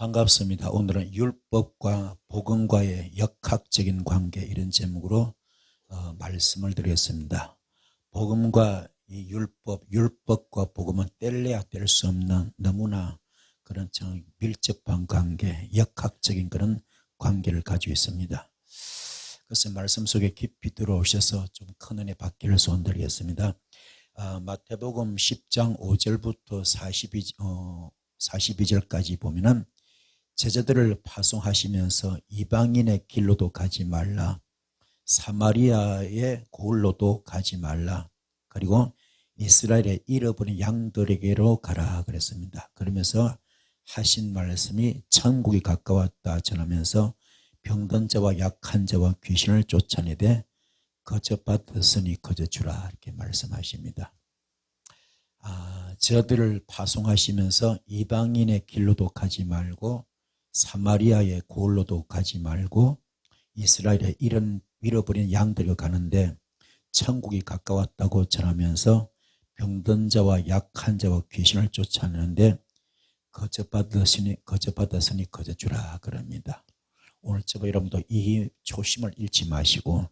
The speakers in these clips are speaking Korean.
반갑습니다. 오늘은 율법과 복음과의 역학적인 관계 이런 제목으로 말씀을 드리겠습니다. 복음과 이 율법과 복음은 뗄래야 뗄 수 없는 너무나 그런 밀접한 관계, 역학적인 그런 관계를 가지고 있습니다. 그래서 말씀 속에 깊이 들어오셔서 좀 큰 은혜 받기를 소원드리겠습니다. 마태복음 10장 5절부터 42절까지 보면은 제자들을 파송하시면서 이방인의 길로도 가지 말라, 사마리아의 고을로도 가지 말라, 그리고 이스라엘의 잃어버린 양들에게로 가라 그랬습니다. 그러면서 하신 말씀이 천국이 가까웠다 전하면서 병든 자와 약한 자와 귀신을 쫓아내되 거저받았으니 거저주라 이렇게 말씀하십니다. 저들을 파송하시면서 이방인의 길로도 가지 말고 사마리아의 고을로도 가지 말고 이스라엘의 잃어버린 양들로 가는데 천국이 가까웠다고 전하면서 병든 자와 약한 자와 귀신을 쫓아내는데 거저받았으니 거저주라 그럽니다. 오늘 저와 여러분도 이 조심을 잃지 마시고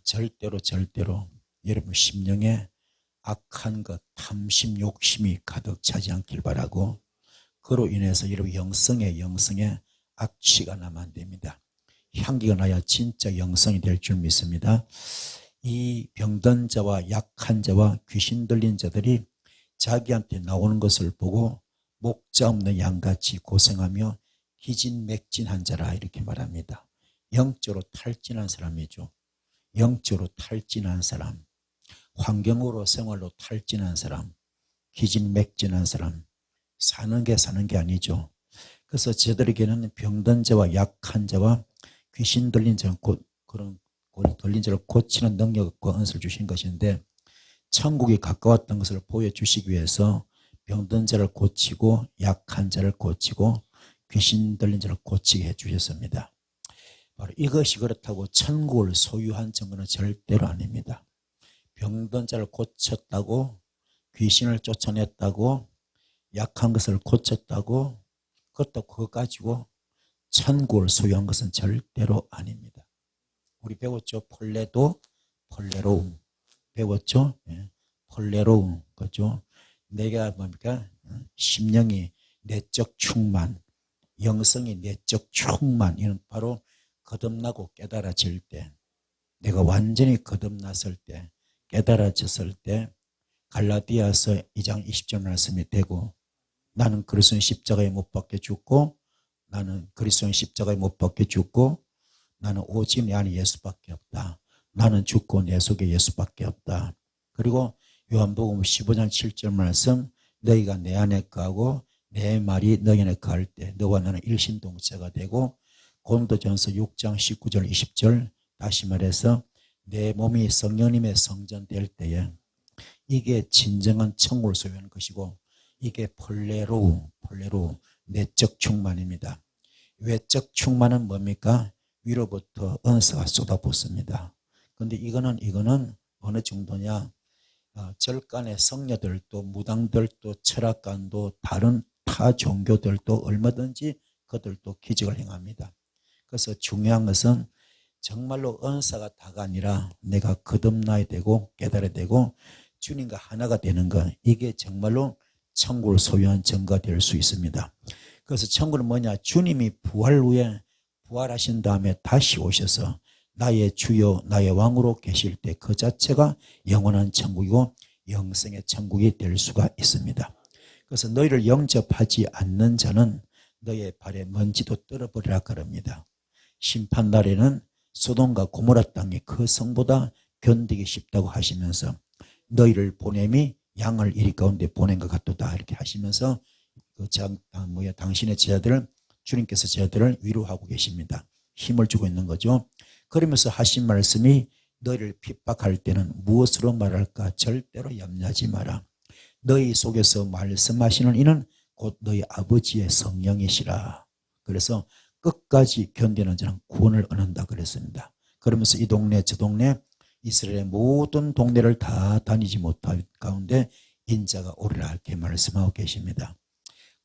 절대로 여러분 심령에 악한 것, 탐심, 욕심이 가득 차지 않길 바라고, 그로 인해서 여러분 영성에 악취가 나면 안 됩니다. 향기가 나야 진짜 영성이 될 줄 믿습니다. 이 병든 자와 약한 자와 귀신 들린 자들이 자기한테 나오는 것을 보고 목자 없는 양같이 고생하며 기진맥진한 자라 이렇게 말합니다. 영적으로 탈진한 사람이죠. 영적으로 탈진한 사람, 환경으로 생활로 탈진한 사람, 기진맥진한 사람, 사는 게 아니죠. 그래서 저들에게는 병든 자와 약한 자와 귀신 들린 자, 그런 들린 자를 고치는 능력과 은사를 주신 것인데, 천국이 가까웠던 것을 보여주시기 위해서 병든 자를 고치고 약한 자를 고치고 귀신 들린 자를 고치게 해주셨습니다. 바로 이것이 그렇다고 천국을 소유한 증거는 절대로 아닙니다. 병든 자를 고쳤다고, 귀신을 쫓아냈다고, 약한 것을 고쳤다고, 그거 가지고 천국을 소유한 것은 절대로 아닙니다. 우리 배웠죠? 폴레로움 배웠죠? 예. 폴레로움, 그죠? 내가 뭡니까? 심령이 내적 충만, 영성이 내적 충만, 이는 바로 거듭나고 깨달아질 때, 내가 완전히 거듭났을 때, 깨달아졌을 때, 갈라디아서 2장 20절 말씀이 되고, 나는 그리스도의 십자가에 못 박혀 죽고, 나는 그리스도의 십자가에 못 박혀 죽고, 나는 오직 내 안에 예수밖에 없다. 나는 죽고 내 속에 예수밖에 없다. 그리고 요한복음 15장 7절 말씀, 너희가 내 안에 거하고 내 말이 너희 안에 거할 때 너와 나는 일심동체가 되고, 고린도전서 6장 19절 20절, 다시 말해서 내 몸이 성령님의 성전 될 때에 이게 진정한 천국을 소유하는 것이고, 이게 폴레로 내적 충만입니다. 외적 충만은 뭡니까? 위로부터 은사가 쏟아붓습니다. 그런데 이거는 어느 정도냐? 절간의 성녀들도, 무당들도, 철학관도, 다른 타 종교들도 얼마든지 그들도 기적을 행합니다. 그래서 중요한 것은 정말로 은사가 다가 아니라 내가 거듭나야 되고 깨달아야 되고 주님과 하나가 되는 것, 이게 정말로 천국을 소유한 증거가 될 수 있습니다. 그래서 천국은 뭐냐? 주님이 부활 후에 부활하신 다음에 다시 오셔서 나의 주요 나의 왕으로 계실 때 그 자체가 영원한 천국이고 영생의 천국이 될 수가 있습니다. 그래서 너희를 영접하지 않는 자는 너의 발에 먼지도 떨어버리라 그럽니다. 심판날에는 소돔과 고모라 땅이 그 성보다 견디기 쉽다고 하시면서 너희를 보냄이 양을 이리 가운데 보낸 것 같도다 이렇게 하시면서 당신의 제자들을, 주님께서 제자들을 위로하고 계십니다. 힘을 주고 있는 거죠. 그러면서 하신 말씀이 너희를 핍박할 때는 무엇으로 말할까 절대로 염려하지 마라. 너희 속에서 말씀하시는 이는 곧 너희 아버지의 성령이시라. 그래서 끝까지 견디는 자는 구원을 얻는다 그랬습니다. 그러면서 이 동네 저 동네 이스라엘의 모든 동네를 다 다니지 못할 가운데 인자가 오리라 이렇게 말씀하고 계십니다.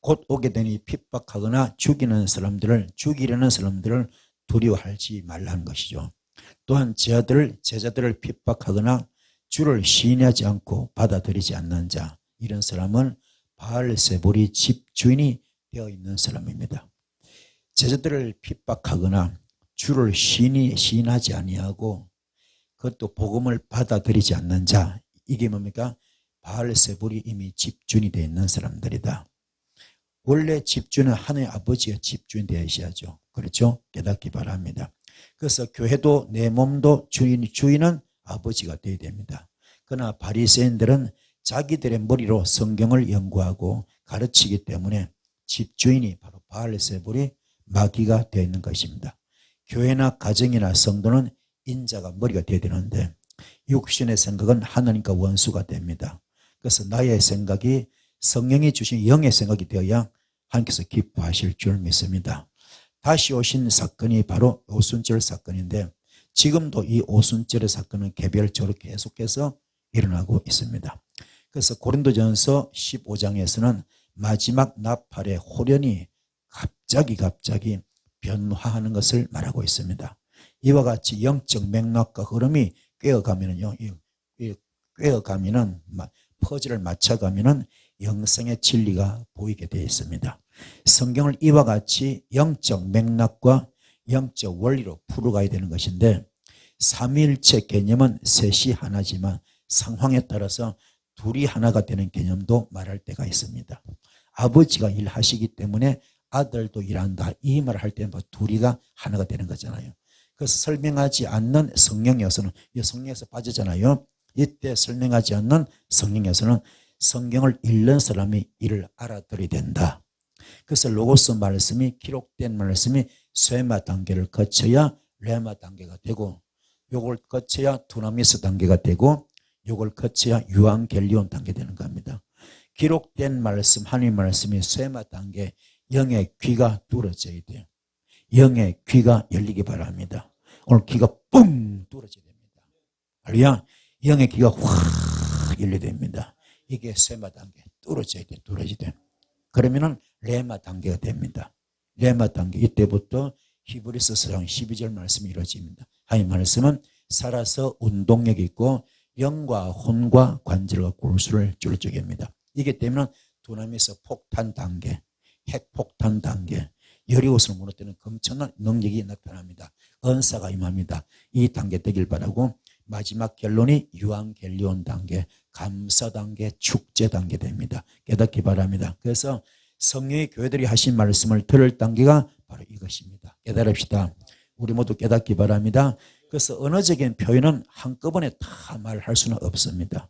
곧 오게 되니 핍박하거나 죽이려는 사람들을 두려워하지 말라는 것이죠. 또한 제자들을 핍박하거나 주를 시인하지 않고 받아들이지 않는 자, 이런 사람은 바알세불이 집주인이 되어 있는 사람입니다. 제자들을 핍박하거나 주를 시인하지 아니하고 그것도 복음을 받아들이지 않는 자, 이게 뭡니까? 바알세불이 이미 집주인이 되어 있는 사람들이다. 원래 집주인은 하나님 아버지가 집주인 되셔야죠. 그렇죠? 깨닫기 바랍니다. 그래서 교회도 내 몸도 주인은 아버지가 되어야 됩니다. 그러나 바리새인들은 자기들의 머리로 성경을 연구하고 가르치기 때문에 집주인이 바로 바알세불이 마귀가 되어 있는 것입니다. 교회나 가정이나 성도는 인자가 머리가 되어야 되는데 육신의 생각은 하나님과 원수가 됩니다. 그래서 나의 생각이 성령이 주신 영의 생각이 되어야 하나님께서 기뻐하실 줄 믿습니다. 다시 오신 사건이 바로 오순절 사건인데 지금도 이 오순절의 사건은 개별적으로 계속해서 일어나고 있습니다. 그래서 고린도전서 15장에서는 마지막 나팔의 호련이 갑자기 변화하는 것을 말하고 있습니다. 이와 같이 영적 맥락과 흐름이 꿰어가면은요, 퍼즐을 맞춰가면은 영성의 진리가 보이게 되어 있습니다. 성경을 이와 같이 영적 맥락과 영적 원리로 풀어가야 되는 것인데 삼위일체 개념은 셋이 하나지만 상황에 따라서 둘이 하나가 되는 개념도 말할 때가 있습니다. 아버지가 일하시기 때문에 아들도 일한다, 이 말을 할 때는 둘이가 하나가 되는 거잖아요. 그래서 설명하지 않는 성령에서는 이 성령에서 빠지잖아요. 이때 설명하지 않는 성령에서는 성경을 읽는 사람이 이를 알아들어야 된다. 그래서 로고스 말씀이 기록된 말씀이 쇠마 단계를 거쳐야 레마 단계가 되고 요걸 거쳐야 두나미스 단계가 되고 요걸 거쳐야 유앙겔리온 단계 되는 겁니다. 기록된 말씀, 하나님 말씀이 쇠마 단계, 영의 귀가 뚫어져야 돼요. 영의 귀가 열리기 바랍니다. 오늘 귀가 뻥 뚫어져야 됩니다. 할렐루야. 영의 귀가 확 열려야 됩니다. 이게 쇠마 단계, 뚫어져야 돼, 뚫어져야 돼. 그러면은 레마 단계가 됩니다. 레마 단계, 이때부터 히브리서 4장 12절 말씀이 이루어집니다. 하나님 말씀은 살아서 운동력이 있고 영과 혼과 관절과 골수를 쫄쪽입니다. 이게 되면 두나미에서 폭탄 단계, 핵폭탄 단계, 여리고스를 무너뜨리는 엄청난 능력이 나타납니다. 은사가 임합니다. 이 단계 되길 바라고 마지막 결론이 유앙겔리온 단계, 감사 단계, 축제 단계 됩니다. 깨닫기 바랍니다. 그래서 성령의 교회들이 하신 말씀을 들을 단계가 바로 이것입니다. 깨달읍시다. 우리 모두 깨닫기 바랍니다. 그래서 언어적인 표현은 한꺼번에 다 말할 수는 없습니다.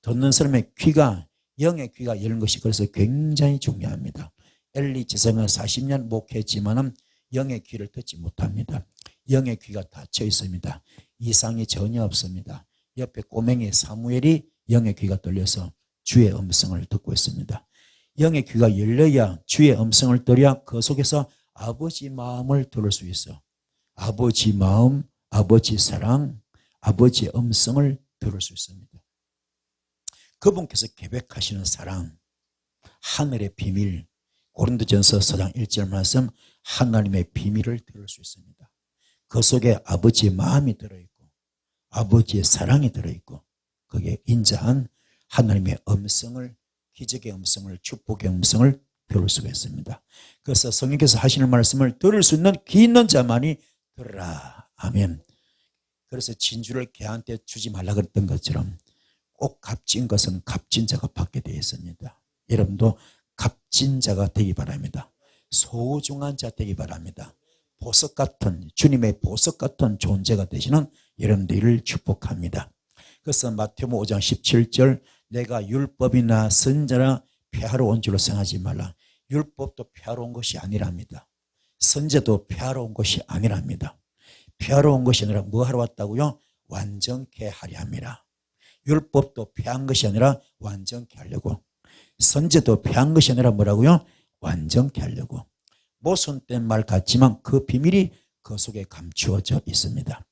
듣는 사람의 귀가, 영의 귀가 열린 것이 그래서 굉장히 중요합니다. 엘리 지성은 40년 목회했지만은 영의 귀를 듣지 못합니다. 영의 귀가 닫혀 있습니다. 이상이 전혀 없습니다. 옆에 꼬맹이 사무엘이 영의 귀가 들려서 주의 음성을 듣고 있습니다. 영의 귀가 열려야 주의 음성을 들어야 그 속에서 아버지 마음을 들을 수 있어. 아버지 마음, 아버지 사랑, 아버지의 음성을 들을 수 있습니다. 그분께서 계획하시는 사랑, 하늘의 비밀, 고린도전서 4장 1절 말씀, 하나님의 비밀을 들을 수 있습니다. 그 속에 아버지의 마음이 들어있고 아버지의 사랑이 들어있고 거기에 인자한 하나님의 음성을, 기적의 음성을, 축복의 음성을 들을 수가 있습니다. 그래서 성령께서 하시는 말씀을 들을 수 있는 귀 있는 자만이 들으라. 아멘. 그래서 진주를 개한테 주지 말라 그랬던 것처럼 꼭 값진 것은 값진 자가 받게 되어 있습니다. 여러분도 값진 자가 되기 바랍니다. 소중한 자 되기 바랍니다. 보석 같은, 주님의 보석 같은 존재가 되시는 여러분들을 축복합니다. 그래서 마태복음 5장 17절, 내가 율법이나 선지자나 폐하러 온 줄로 생각하지 말라. 율법도 폐하러 온 것이 아니랍니다. 선지자도 폐하러 온 것이 아니랍니다. 폐하러 온 것이 아니라 뭐 하러 왔다고요? 완전케 하려 함이라. 율법도 폐한 것이 아니라 완전케 하려고, 선지자도 폐한 것이 아니라 뭐라고요? 완전케 하려고. 모순된 말 같지만 그 비밀이 그 속에 감추어져 있습니다.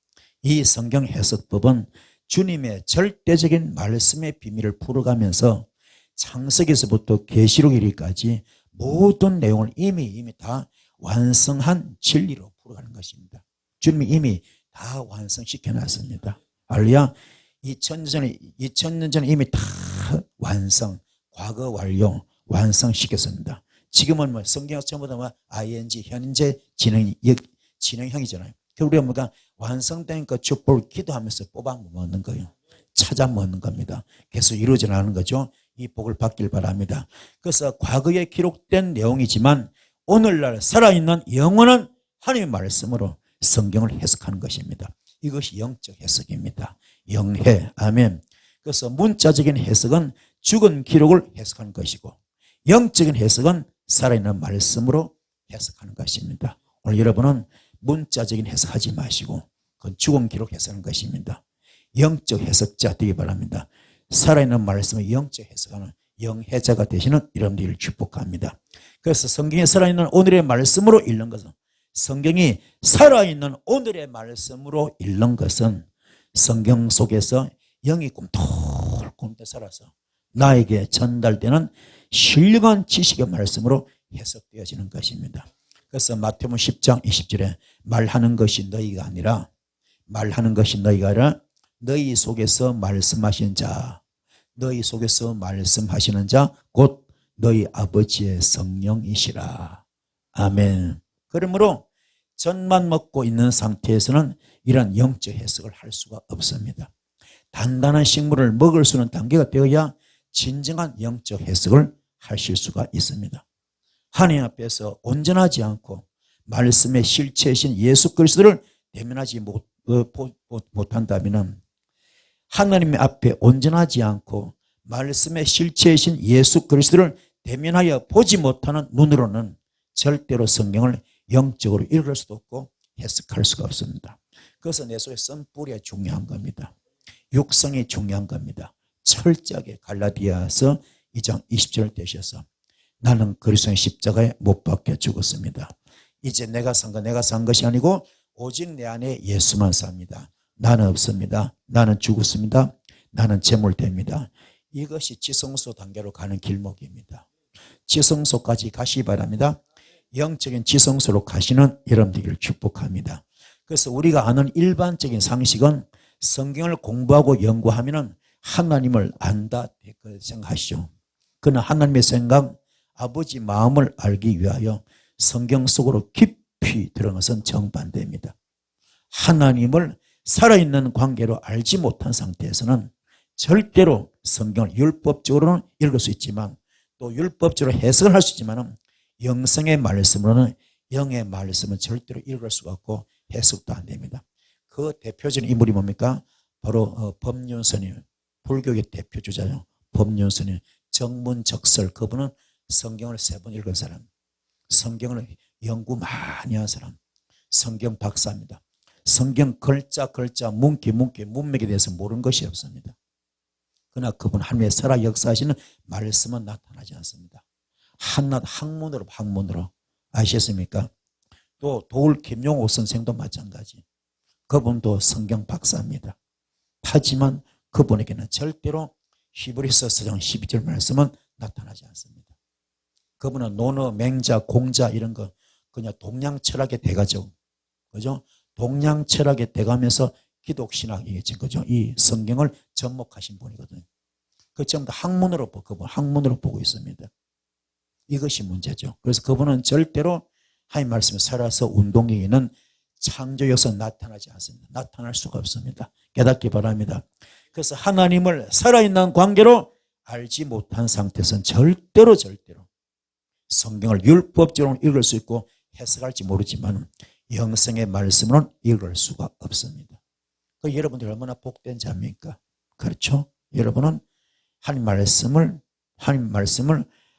이 성경 해석법은 주님의 절대적인 말씀의 비밀을 풀어가면서 창세기에서부터 계시록 이르기까지 모든 내용을 이미 다 완성한 진리로 풀어가는 것입니다. 주님이 이미 다 완성시켜 놨습니다. 할렐루야. 2000년 전에 이미 다 과거 완료, 완성시켰습니다. 지금은 뭐 성경에서 전부 다 ing, 현재 진행형이잖아요. 우리가 뭐가 완성된 그 축복을 기도하면서 뽑아 먹는 거예요. 찾아 먹는 겁니다. 계속 이루어져 나가는 거죠. 이 복을 받길 바랍니다. 그래서 과거에 기록된 내용이지만 오늘날 살아있는 영원한 하나님의 말씀으로 성경을 해석하는 것입니다. 이것이 영적 해석입니다. 영해. 아멘. 그래서 문자적인 해석은 죽은 기록을 해석하는 것이고 영적인 해석은 살아있는 말씀으로 해석하는 것입니다. 오늘 여러분은 문자적인 해석하지 마시고 그건 죽은 기록 해석하는 것입니다. 영적 해석자 되기 바랍니다. 살아있는 말씀을 영적 해석하는 영해자가 되시는 여러분들을 축복합니다. 그래서 성경이 살아있는 오늘의 말씀으로 읽는 것은 성경이 살아있는 오늘의 말씀으로 읽는 것은 성경 속에서 영이 꿈틀꿈틀 살아서 나에게 전달되는 신령한 지식의 말씀으로 해석되어지는 것입니다. 그래서 마태복음 10장 20절에 말하는 것이 너희가 아니라 너희 속에서 말씀하시는 자, 너희 속에서 말씀하시는 자 곧 너희 아버지의 성령이시라. 아멘. 그러므로 젖만 먹고 있는 상태에서는 이런 영적 해석을 할 수가 없습니다. 단단한 식물을 먹을 수 있는 단계가 되어야 진정한 영적 해석을 하실 수가 있습니다. 하나님 앞에서 온전하지 않고 말씀의 실체이신 예수 그리스도를 대면하지 못한다면 하나님 앞에 온전하지 않고 말씀의 실체이신 예수 그리스도를 대면하여 보지 못하는 눈으로는 절대로 성경을 영적으로 읽을 수도 없고 해석할 수가 없습니다. 그래서 내 속에 썬뿌리가 중요한 겁니다. 육성이 중요한 겁니다. 철저하게 갈라디아서 2장 20절을 대셔서 나는 그리스도의 십자가에 못 박혀 죽었습니다. 이제 내가 산 것이 아니고 오직 내 안에 예수만 삽니다. 나는 없습니다. 나는 죽었습니다. 나는 제물됩니다. 이것이 지성소 단계로 가는 길목입니다. 지성소까지 가시기 바랍니다. 영적인 지성소로 가시는 여러분들을 축복합니다. 그래서 우리가 아는 일반적인 상식은 성경을 공부하고 연구하면 하나님을 안다 생각하시죠. 그러나 하나님의 생각, 아버지 마음을 알기 위하여 성경 속으로 깊이 들어가서는 정반대입니다. 하나님을 살아있는 관계로 알지 못한 상태에서는 절대로 성경을 율법적으로는 읽을 수 있지만 또 율법적으로 해석을 할 수 있지만 영성의 말씀으로는 영의 말씀은 절대로 읽을 수가 없고 해석도 안 됩니다. 그 대표적인 인물이 뭡니까? 바로 법륜스님, 불교의 대표 주자죠. 법륜스님, 정문적설. 그분은 성경을 3번 읽은 사람, 성경을 연구 많이 한 사람, 성경 박사입니다. 성경 글자 문기 문맥에 대해서 모르는 것이 없습니다. 그러나 그분 하나님의 살아 역사하시는 말씀은 나타나지 않습니다. 한낱 학문으로 아시겠습니까? 또 도울 김용옥 선생도 마찬가지. 그분도 성경 박사입니다. 하지만 그분에게는 절대로 히브리서 4장 12절 말씀은 나타나지 않습니다. 그분은 논어, 맹자, 공자 이런 거 그냥 동양 철학에 대가죠. 그죠? 동양 철학에 대가면서 기독신학이겠죠. 그죠? 이 성경을 접목하신 분이거든요. 그 전부 다 학문으로 보고 있습니다. 이것이 문제죠. 그래서 그분은 절대로 하나님 말씀에 살아서 운동경에는 창조 역사 나타나지 않습니다. 나타날 수가 없습니다. 깨닫기 바랍니다. 그래서 하나님을 살아있는 관계로 알지 못한 상태에서는 절대로 성경을 율법적으로 읽을 수 있고 해석할지 모르지만 영성의 말씀으로는 읽을 수가 없습니다. 그 여러분들이 얼마나 복된 자입니까? 그렇죠? 여러분은 하나님 말씀을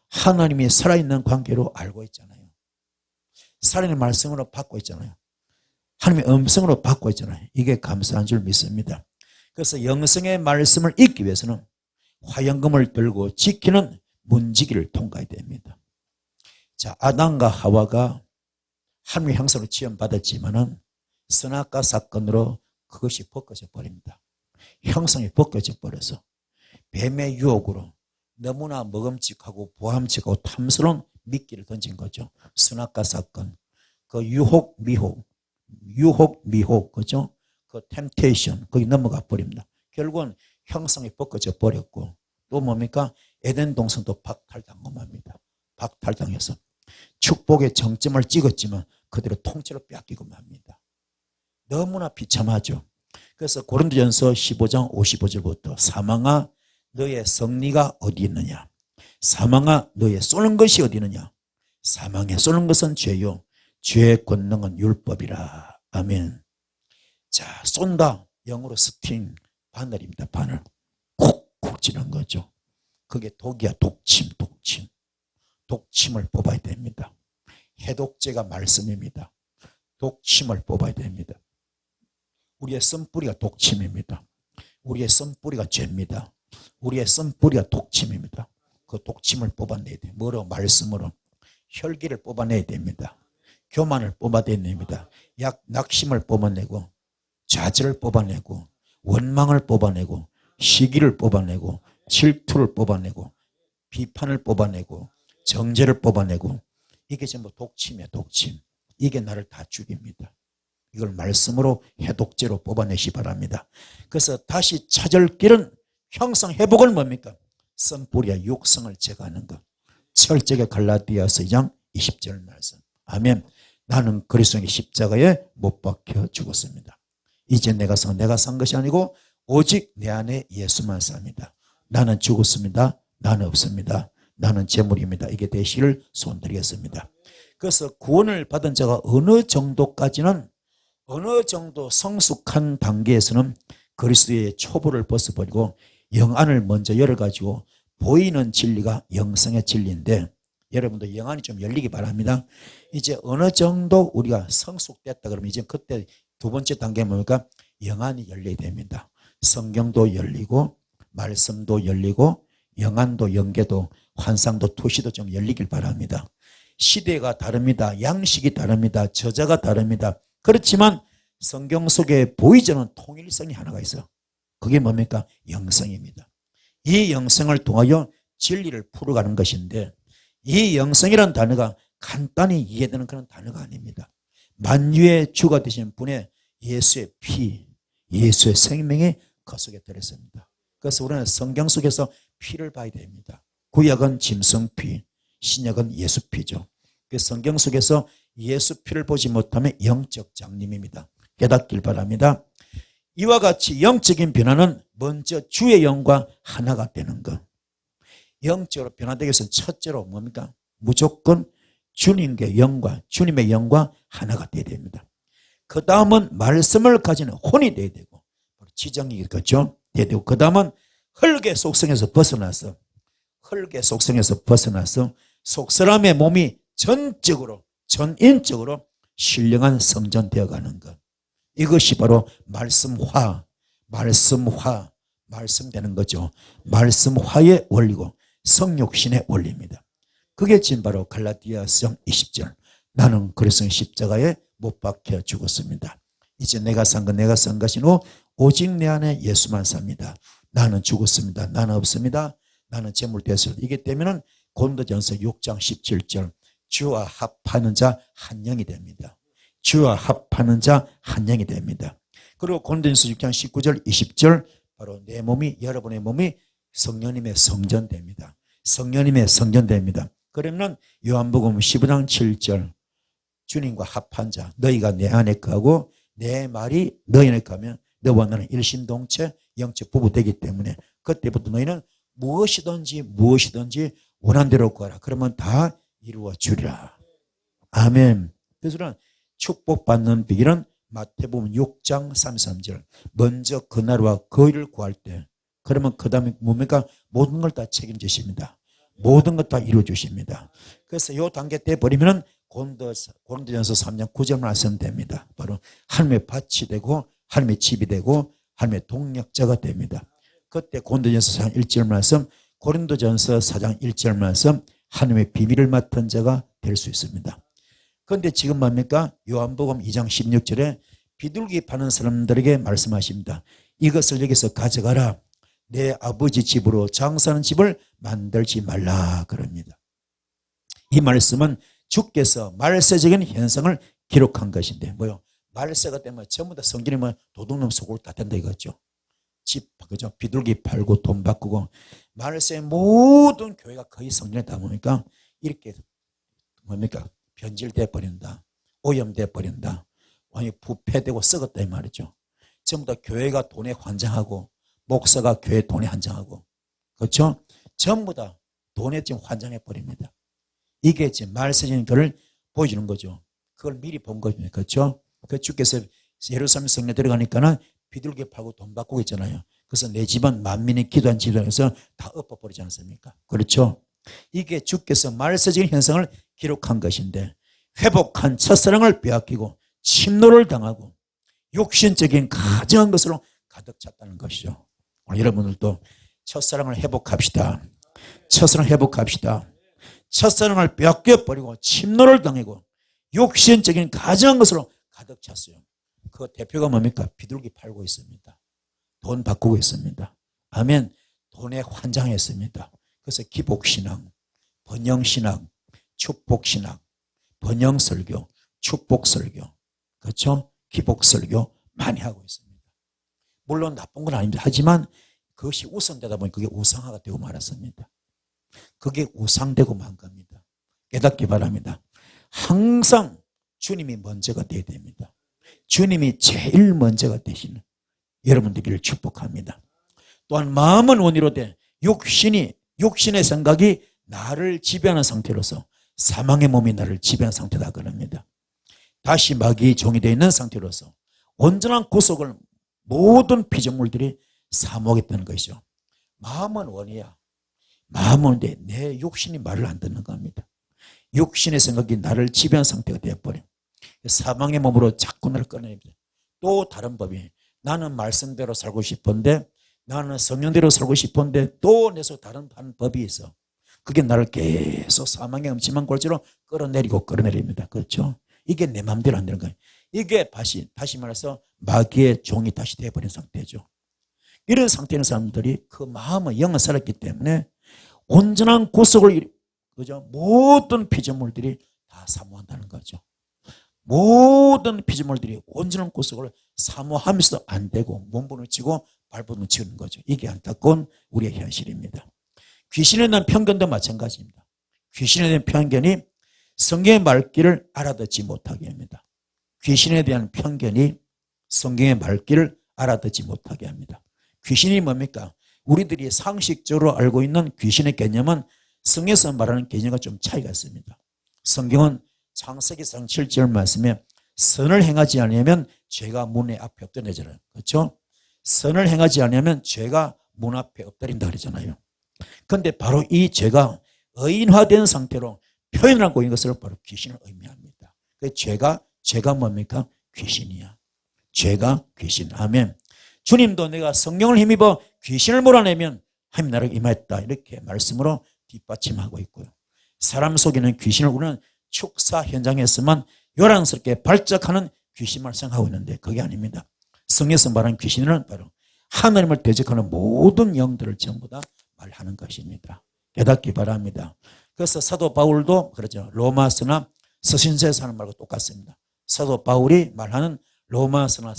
하나님이 살아있는 관계로 알고 있잖아요. 살아있는 말씀으로 받고 있잖아요. 하나님의 음성으로 받고 있잖아요. 이게 감사한 줄 믿습니다. 그래서 영성의 말씀을 읽기 위해서는 화영금을 들고 지키는 문지기를 통과해야 됩니다. 자, 아담과 하와가 하나님의 형상으로 지음받았지만은 선악과 사건으로 그것이 벗겨져 버립니다. 형상이 벗겨져 버려서 뱀의 유혹으로 너무나 먹음직하고 보암직하고 탐스러운 미끼를 던진 거죠. 순학가 사건, 그 유혹 미혹 그죠? 그 템테이션 거기 넘어가 버립니다. 결국은 형상이 벗겨져 버렸고 또 뭡니까? 에덴 동산도 박탈당하고 맙니다. 박탈당해서 축복의 정점을 찍었지만 그대로 통째로 뺏기고 맙니다. 너무나 비참하죠. 그래서 고린도전서 15장 55절부터 사망아 너의 승리가 어디 있느냐? 사망아 너의 쏘는 것이 어디 있느냐? 사망에 쏘는 것은 죄요 죄의 권능은 율법이라. 아멘. 자, 쏜다. 영어로 스팅. 바늘입니다. 바늘. 콕콕 찌는 거죠. 그게 독이야. 독침. 독침을 뽑아야 됩니다. 해독제가 말씀입니다. 독침을 뽑아야 됩니다. 우리의 쓴뿌리가 독침입니다. 우리의 쓴뿌리가 죄입니다. 우리의 쓴뿌리가 독침입니다. 그 독침을 뽑아내야 돼요. 뭐로? 말씀으로. 혈기를 뽑아내야 됩니다. 교만을 뽑아내야 됩니다. 낙심을 뽑아내고 좌절을 뽑아내고 원망을 뽑아내고 시기를 뽑아내고 질투를 뽑아내고 비판을 뽑아내고 정죄를 뽑아내고 이게 전부 독침이에요. 독침. 이게 나를 다 죽입니다. 이걸 말씀으로 해독제로 뽑아내시 바랍니다. 그래서 다시 찾을 길은 형성 회복은 뭡니까? 쓴뿌리와 육성을 제거하는 것. 철저하게 갈라디아서 2장 20절 말씀. 아멘. 나는 그리스도의 십자가에 못 박혀 죽었습니다. 이제 내가 산 것이 아니고 오직 내 안에 예수만 삽니다. 나는 죽었습니다. 나는 없습니다. 나는 재물입니다. 이게 되시를 소원드리겠습니다. 그래서 구원을 받은 자가 어느 정도 성숙한 단계에서는 그리스도의 초보를 벗어버리고 영안을 먼저 열어가지고 보이는 진리가 영성의 진리인데 여러분도 영안이 좀 열리기 바랍니다. 이제 어느 정도 우리가 성숙됐다 그러면 이제 그때 두 번째 단계는 뭡니까? 영안이 열려야 됩니다. 성경도 열리고 말씀도 열리고 영안도 영계도 환상도 투시도 좀 열리길 바랍니다. 시대가 다릅니다. 양식이 다릅니다. 저자가 다릅니다. 그렇지만 성경 속에 보이지 않는 통일성이 하나가 있어요. 그게 뭡니까? 영성입니다. 이 영성을 통하여 진리를 풀어가는 것인데 이 영성이라는 단어가 간단히 이해되는 그런 단어가 아닙니다. 만유의 주가 되신 분의 예수의 피, 예수의 생명이 그 속에 들어있습니다. 그래서 우리는 성경 속에서 피를 봐야 됩니다. 구약은 짐승피, 신약은 예수피죠. 그 성경 속에서 예수피를 보지 못하면 영적 장님입니다. 깨닫길 바랍니다. 이와 같이 영적인 변화는 먼저 주의 영과 하나가 되는 것. 영적으로 변화되기 위해서는 첫째로 뭡니까? 무조건 주님의 영과 하나가 되어야 됩니다. 그 다음은 말씀을 가지는 혼이 되어야 되고 지정이겠죠. 되어야 되고 그 다음은 흙의 속성에서 벗어나서 속사람의 몸이 전인적으로 신령한 성전 되어가는 것. 이것이 바로 말씀되는 거죠. 말씀화의 원리고 성육신의 원리입니다. 그게 지금 바로 갈라디아서 20절. 나는 그리스도의 십자가에 못 박혀 죽었습니다. 이제 내가 산 것이 오직 내 안에 예수만 삽니다. 나는 죽었습니다. 나는 없습니다. 나는 재물 되었습니다. 이게 되면은 고린도전서 6장 17절. 주와 합하는 자 한 영이 됩니다. 주와 합하는 자 한 영이 됩니다. 그리고 고린도전서 6장 19절 20절 바로 내 몸이 여러분의 몸이 성령님의 성전됩니다. 성령님의 성전됩니다. 그러면 요한복음 15장 7절 주님과 합한 자 너희가 내 안에 거하고 내 말이 너희 안에 거하면 너와 나는 일심동체 영적 부부 되기 때문에 그때부터 너희는 무엇이든지 원한 대로 구하라. 그러면 다 이루어 주리라. 아멘. 그래서 축복받는 비결은 마태복음 6장 33절 먼저 그 나라와 그 일을 구할 때 그러면 그 다음에 뭡니까? 모든 걸 다 책임지십니다. 모든 것 다 이루어 주십니다. 그래서 이 단계 때 버리면 고린도전서 3장 9절 말씀 됩니다. 바로 하나님의 밭이 되고 하나님의 집이 되고 하나님의 동력자가 됩니다. 그때 고린도전서 4장 1절 말씀 고린도전서 4장 1절 말씀 하나님의 비밀을 맡은 자가 될 수 있습니다. 그런데 지금 뭡니까? 요한복음 2장 16절에 비둘기 파는 사람들에게 말씀하십니다. 이것을 여기서 가져가라. 내 아버지 집으로 장사하는 집을 만들지 말라 그럽니다. 이 말씀은 주께서 말세적인 현상을 기록한 것인데 뭐요? 말세가 되면 전부 다 성전이 뭐 도둑놈 속으로 다 된다 이거죠. 집, 그죠? 비둘기 팔고 돈 바꾸고 말세 모든 교회가 거의 성전에 담으니까 이렇게 뭡니까? 변질돼 버린다. 오염돼 버린다. 완전히 부패되고 썩었다 이 말이죠. 전부 다 교회가 돈에 환장하고 목사가 교회 돈에 환장하고 그렇죠? 전부 다 돈에 지금 환장해 버립니다. 이게 지금 말세적인 교를 보여주는 거죠. 그걸 미리 본 거죠. 그렇죠? 그 주께서 예루살렘 성전에 들어가니까는 비둘기 팔고 돈 바꾸고 있잖아요. 그래서 내 집은 만민이 기도한 집에서 다 엎어버리지 않습니까? 그렇죠? 이게 주께서 말세적인 현상을 기록한 것인데 회복한 첫사랑을 빼앗기고 침노를 당하고 욕심적인 가정한 것으로 가득 찼다는 것이죠. 오늘 여러분들도 첫사랑을 회복합시다. 첫사랑 회복합시다. 첫사랑을 빼앗겨버리고 침노를 당하고 욕심적인 가정한 것으로 가득 찼어요. 그 대표가 뭡니까? 비둘기 팔고 있습니다. 돈 바꾸고 있습니다. 아멘. 돈에 환장했습니다. 그래서 기복신앙, 번영신앙, 축복신앙, 번영설교, 축복설교, 그렇죠? 기복설교 많이 하고 있습니다. 물론 나쁜 건 아닙니다. 하지만 그것이 우선되다 보니 그게 우상화가 되고 말았습니다. 그게 우상되고 만 겁니다. 깨닫기 바랍니다. 항상 주님이 먼저가 되어야 됩니다. 주님이 제일 먼저가 되시는 여러분들을 축복합니다. 또한 마음은 원의로 돼 육신의 생각이 나를 지배하는 상태로서 사망의 몸이 나를 지배하는 상태다 그럽니다. 다시 마귀의 종이 되어 있는 상태로서 온전한 구속을 모든 피조물들이 사모하겠다는 것이죠. 마음은 원이야. 마음은 원인데 내 욕심이 말을 안 듣는 겁니다. 육신의 생각이 나를 지배하는 상태가 되어버려. 사망의 몸으로 자꾸 나를 꺼내입니다. 또 다른 법이 나는 말씀대로 살고 싶은데 나는 성령대로 살고 싶은데 또 내서 다른 한 법이 있어. 그게 나를 계속 사망의 음침한 골짜로 끌어내립니다. 그렇죠? 이게 내 마음대로 안 되는 거예요. 이게 다시 말해서 마귀의 종이 다시 되어버린 상태죠. 이런 상태의 사람들이 그 마음을 영을 살았기 때문에 온전한 구속을 그죠? 모든 피조물들이 다 사모한다는 거죠. 모든 피조물들이 온전한 구속을 사모하면서도 안 되고 몸부림치고 발부림치는 거죠. 이게 안타까운 우리의 현실입니다. 귀신에 대한 편견도 마찬가지입니다. 귀신에 대한 편견이 성경의 말귀를 알아듣지 못하게 합니다. 귀신에 대한 편견이 성경의 말귀를 알아듣지 못하게 합니다. 귀신이 뭡니까? 우리들이 상식적으로 알고 있는 귀신의 개념은 성경에서 말하는 개념과 좀 차이가 있습니다. 성경은 창세기상 7절 말씀에 선을 행하지 않으면 죄가 문 앞에 엎드려잖아요. 그렇죠? 선을 행하지 않으면 죄가 문 앞에 엎드린다 그러잖아요. 그런데 바로 이 죄가 의인화된 상태로 표현하고 있는 것을 바로 귀신을 의미합니다. 그 죄가 뭡니까? 귀신이야. 죄가 귀신. 아멘. 주님도 내가 성령을 힘입어 귀신을 몰아내면 하나님 나라가 임했다. 이렇게 말씀으로 뒷받침하고 있고요. 사람 속에는 귀신을 우리는 축사 현장에서만 요란스럽게 발작하는 귀신만 생각하고 있는데 그게 아닙니다. 성경에서 말하는 귀신은 바로 하나님을 대적하는 모든 영들을 전부 다 말하는 것입니다. 깨닫기 바랍니다. 그래서 사도 바울도 그러죠. 로마서나 서신서에서 하는 말과 똑같습니다. 사도 바울이 말하는 로마서나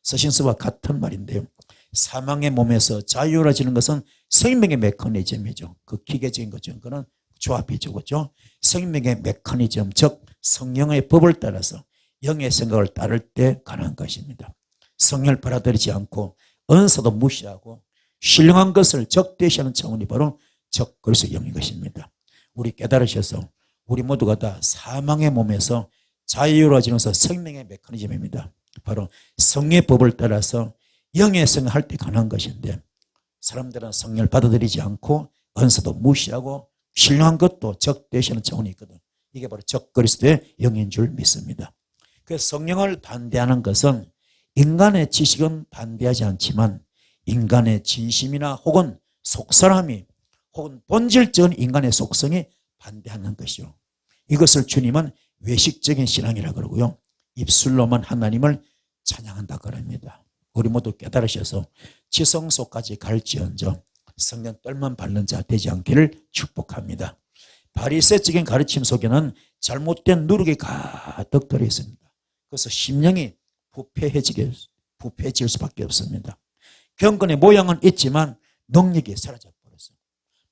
서신서와 같은 말인데요. 사망의 몸에서 자유로워지는 것은 생명의 메커니즘이죠. 그 기계적인 거죠. 그거는 조합이죠. 그렇죠? 생명의 메커니즘, 즉 성령의 법을 따라서 영의 생각을 따를 때 가능한 것입니다. 성령을 받아들이지 않고 은사도 무시하고 신령한 것을 적대시하는 차원이 바로 적그리스도 영인 것입니다. 우리 깨달으셔서 우리 모두가 다 사망의 몸에서 자유로워지는 것은 생명의 메커니즘입니다. 바로 성령의 법을 따라서 영의 생각할 때 가능한 것인데 사람들은 성령을 받아들이지 않고 은사도 무시하고 신령한 것도 적대시하는 차원이 있거든. 이게 바로 적그리스도의 영인 줄 믿습니다. 그 성령을 반대하는 것은 인간의 지식은 반대하지 않지만 인간의 진심이나 혹은 속사람이 혹은 본질적인 인간의 속성이 반대하는 것이요. 이것을 주님은 외식적인 신앙이라고 그러고요. 입술로만 하나님을 찬양한다 그럽니다. 우리 모두 깨달으셔서 지성소까지 갈지언정 성령 떨만 밟는 자 되지 않기를 축복합니다. 바리새적인 가르침 속에는 잘못된 누룩이 가득 들어 있습니다. 그래서 심령이 부패해질 수밖에 없습니다. 경건의 모양은 있지만 능력이 사라져버렸어요.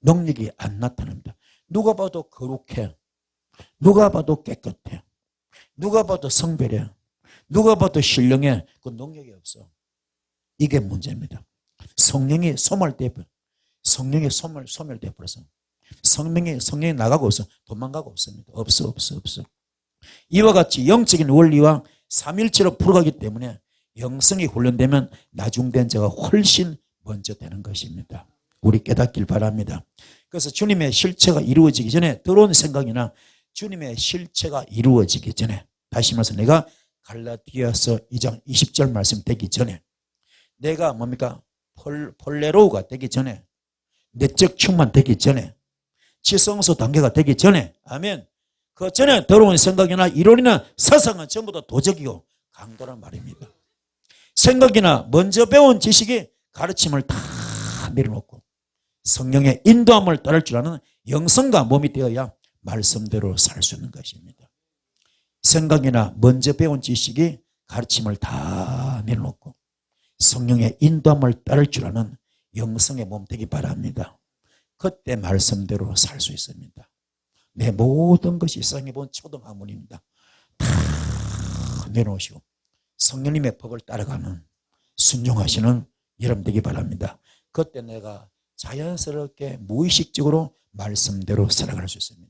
능력이 안 나타납니다. 누가 봐도 거룩해. 누가 봐도 깨끗해. 누가 봐도 성별해. 누가 봐도 신령해. 그 능력이 없어. 이게 문제입니다. 성령이 소멸되어버려. 성령이 소멸되어버려서 성령이 나가고 없어. 도망가고 없습니다. 없어. 이와 같이 영적인 원리와 삼일체로 풀어가기 때문에 영성이 훈련되면 나중된 자가 훨씬 먼저 되는 것입니다. 우리 깨닫길 바랍니다. 그래서 주님의 실체가 이루어지기 전에 들어온 생각이나 주님의 실체가 이루어지기 전에, 다시 말해서 내가 갈라디아서 2장 20절 말씀 되기 전에, 내가 뭡니까? 폴레로우가 되기 전에, 내적 충만되기 전에, 지성소 단계가 되기 전에, 아멘. 그 전에 들어온 생각이나 이론이나 사상은 전부 다 도적이고 강도란 말입니다. 생각이나 먼저 배운 지식이 가르침을 다 내려놓고 성령의 인도함을 따를 줄 아는 영성과 몸이 되어야 말씀대로 살 수 있는 것입니다. 생각이나 먼저 배운 지식이 가르침을 다 내려놓고 성령의 인도함을 따를 줄 아는 영성의 몸 되기 바랍니다. 그때 말씀대로 살 수 있습니다. 내 모든 것이 세상에 본 초등학문입니다. 다 내놓으시고 성령님의 법을 따라가는 순종하시는 여러분 되기 바랍니다. 그때 내가 자연스럽게 무의식적으로 말씀대로 살아갈 수 있습니다.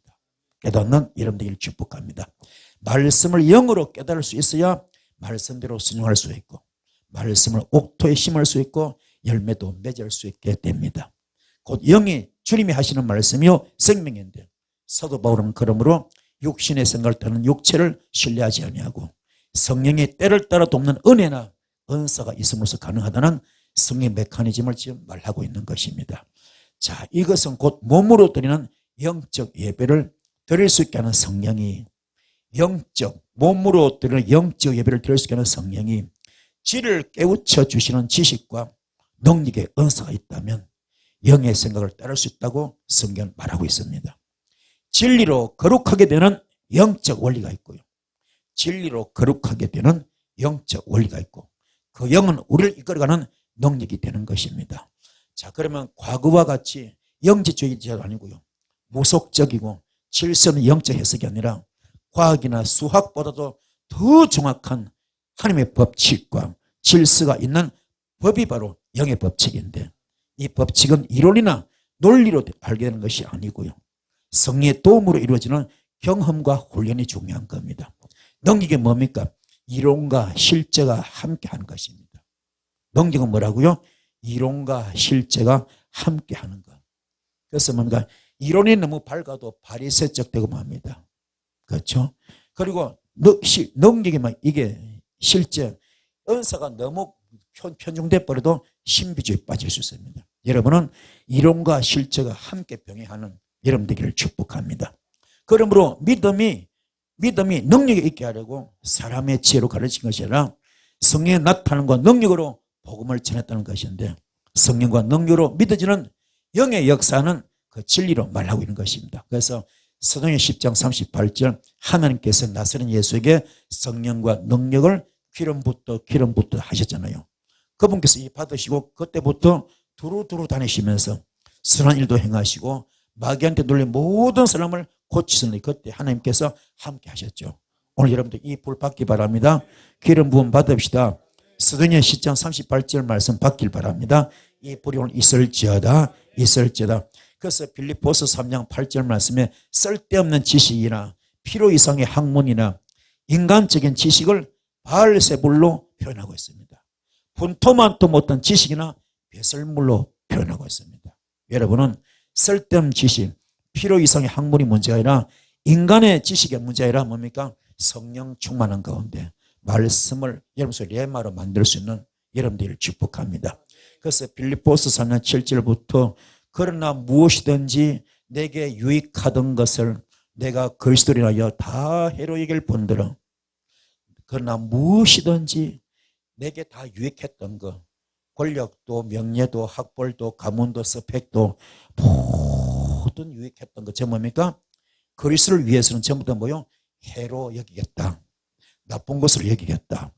깨닫는 여러분 되기를 축복합니다. 말씀을 영으로 깨달을 수 있어야 말씀대로 순종할 수 있고 말씀을 옥토에 심을 수 있고 열매도 맺을 수 있게 됩니다. 곧 영이 주님이 하시는 말씀이요 생명인데, 사도 바울은 그러므로 육신의 생각을 따르는 육체를 신뢰하지 아니하고 성령의 때를 따라 돕는 은혜나 은사가 있음으로써 가능하다는 성의 메커니즘을 지금 말하고 있는 것입니다. 자, 이것은 곧 몸으로 드리는 영적 예배를 드릴 수 있게 하는 성령이, 몸으로 드리는 영적 예배를 드릴 수 있게 하는 성령이 지를 깨우쳐 주시는 지식과 능력의 은사가 있다면 영의 생각을 따를 수 있다고 성경은 말하고 있습니다. 진리로 거룩하게 되는 영적 원리가 있고요. 진리로 거룩하게 되는 영적 원리가 있고 그 영은 우리를 이끌어가는 능력이 되는 것입니다. 자, 그러면 과거와 같이 영지주의자가 아니고요. 무속적이고 질서 없는 영적 해석이 아니라 과학이나 수학보다도 더 정확한 하나님의 법칙과 질서가 있는 법이 바로 영의 법칙인데, 이 법칙은 이론이나 논리로 알게 되는 것이 아니고요. 성령의 도움으로 이루어지는 경험과 훈련이 중요한 겁니다. 능력이 뭡니까? 이론과 실제가 함께하는 것입니다. 능력은 뭐라고요? 이론과 실제가 함께하는 것. 그래서 뭔가 이론이 너무 밝아도 바리새적 되고 맙니다. 그렇죠? 그리고 능력이 막 이게 실제 은사가 너무 편중돼 버려도 신비주의에 빠질 수 있습니다. 여러분은 이론과 실제가 함께 병행하는 여러분 되기를 축복합니다. 그러므로 믿음이 능력이 있게 하려고 사람의 지혜로 가르친 것이 아니라 성령의 나타남과 능력으로 복음을 전했다는 것인데, 성령과 능력으로 믿어지는 영의 역사는 그 진리로 말하고 있는 것입니다. 그래서 사도행전 10장 38절 하나님께서 나사렛 예수에게 성령과 능력을 기름부터 하셨잖아요. 그분께서 이 받으시고 그때부터 두루두루 다니시면서 선한 일도 행하시고 마귀한테 눌린 모든 사람을 고치시니 그때 하나님께서 함께 하셨죠. 오늘 여러분들 이 불 받기 바랍니다. 기름 부음 받읍시다. 사도행전 10장 38절 말씀 받길 바랍니다. 이 불이 오늘 있을지어다. 그래서 빌립보서 3장 8절 말씀에 쓸데없는 지식이나 필요 이상의 학문이나 인간적인 지식을 바알세불로 표현하고 있습니다. 분토만도 못한 지식이나 배설물로 표현하고 있습니다. 여러분은 쓸데없는 지식, 필요 이상의 학문이 문제가 아니라 인간의 지식의 문제가 아니라 뭡니까? 성령 충만한 가운데 말씀을 여러분 속에 레마로 만들 수 있는 여러분들을 축복합니다. 그래서 빌립보서 3장 7절부터 그러나 무엇이든지 내게 유익하던 것을 내가 그리스도로 인하여 다 해로 여길 뿐더러, 그러나 무엇이든지 내게 다 유익했던 것, 권력도 명예도 학벌도 가문도 스펙도 모든 유익했던 것, 저 뭡니까? 그리스도를 위해서는 전부 다 뭐요? 해로 여기겠다. 나쁜 것을 여기겠다.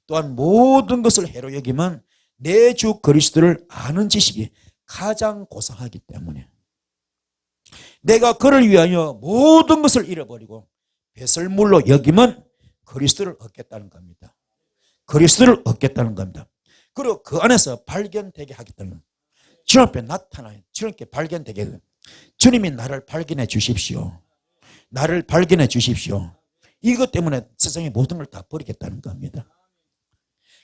또한 모든 것을 해로 여기면 내 주 그리스도를 아는 지식이 가장 고상하기 때문에 내가 그를 위하여 모든 것을 잃어버리고 배설물로 여기면 그리스도를 얻겠다는 겁니다. 그리스도를 얻겠다는 겁니다. 그리고 그 안에서 발견되게 하겠다는 겁니다. 주님 앞에 나타나요. 주님께 발견되게 해요. 주님이 나를 발견해 주십시오. 나를 발견해 주십시오. 이것 때문에 세상의 모든 걸 다 버리겠다는 겁니다.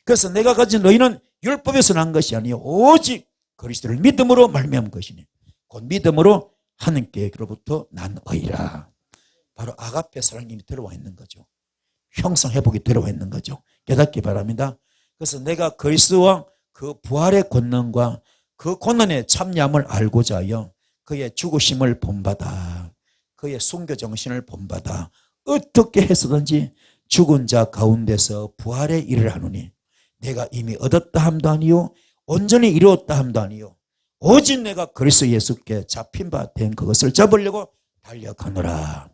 그래서 내가 가진 너희는 율법에서 난 것이 아니요 오직 그리스도를 믿음으로 말미암은 것이니 곧 믿음으로 하나님께로부터 난 의라. 바로 아가페 사랑이 이미 들어와 있는 거죠. 형성회복이 들어와 있는 거죠. 깨닫기 바랍니다. 그래서 내가 그리스도와 그 부활의 권능과 그 고난의 참여함을 알고자 하여 그의 죽으심을 본받아 그의 순교 정신을 본받아 어떻게 해서든지 죽은 자 가운데서 부활의 일을 하노니 내가 이미 얻었다 함도 아니요 온전히 이루었다 함도 아니요 오직 내가 그리스도 예수께 잡힌 바 된 그것을 잡으려고 달려가노라.